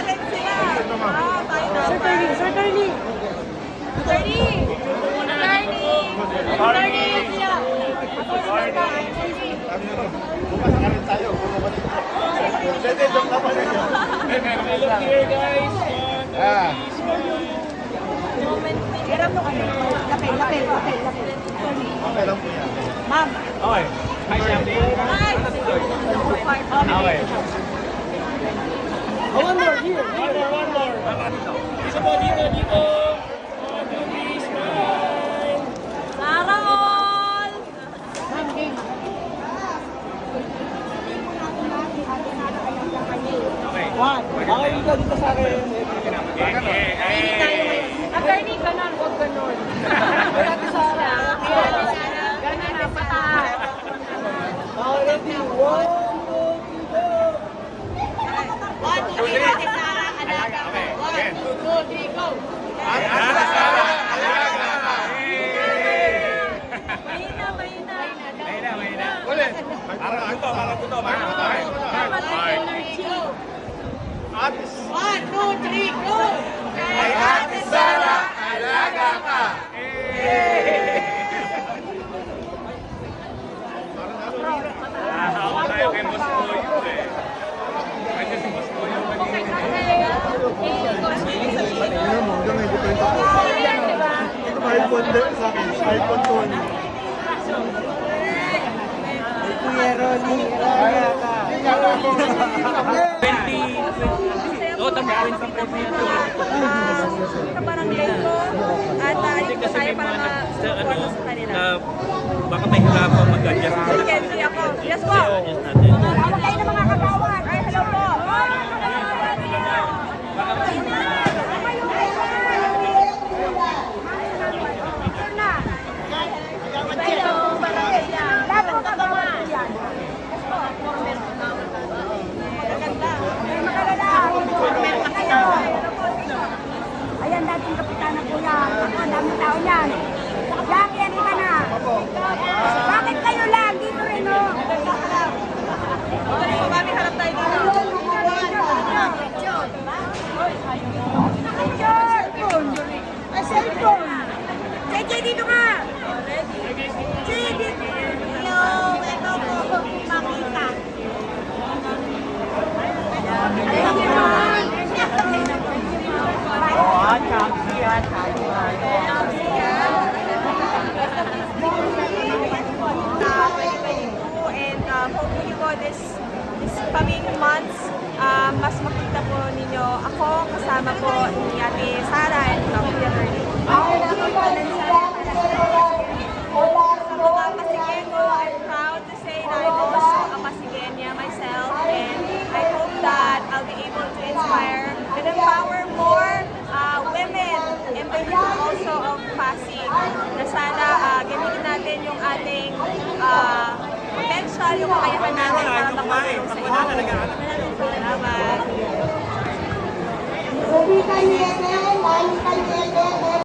Nag-event sila. Ah, tayo na. Sir Curly, Sir Curly. Attorney! Attorney! Attorney! Siya. Bukas na rin tayo. Pwede, joke na pa rin yun. Look here, guys. Ah. Moment. Hirap mo kami. Lapel. Okay lang po yan. Ma'am. Okay. Hi, Champagne. Ay! Okay. One more, here. One more. Isa po dito. Please, smile. Sana all! Ma'am, game. Okay. One. Okay, dito sa akin. Attorney, ganon, huwag ganon. Ate Sara. Ganon na, pataas. Okay, ready? One, two, three, go. One, two, three, Ate Sara, alaga ko. One, two, three, go. Mahina. Ulit. Parang ito. One, two, three, go. Ay, Ate Sara, alaga ka. Ako tayo kay Boss Boyo eh. Pwede si Boss Boyo. Ano mo, hanggang ngayon dito ito. Ito pa iPhone din sa akin. iPhone 20. Kuya Rolly, alaga ka. Oo, tama. 20 Sa barangay ko at ayun ko tayo para ma-support sa kanila. Baka may hirapan mag-adjust. Kenzie ako. Yes po. Adjust natin. Hawak kayo ng mga katawan. Ay, hello po. Ayan, dating kapitana po yan. Ako, dami tao yan. Jackie, ano ka na? Bakit kayo lang? Dito rin, no? Mami, harap tayo dito. Cellphone. Ay, cellphone. JJ, dito ka. JJ, dito. Hello, ito po. Makita. And hopefully po this coming months, mas makita po ninyo ako kasama po ni Ate Sara and Kuya Bernie. Sa mga Pasigeno, I'm proud to say that I'm also a Pasigenya myself, and I hope that I'll be able to inspire and empower more women in the youth also of Pasig, na sana gamitin natin yung ating potential, yung kakayahan natin para makatulong sa iba. Salamat. Sabi ka niya,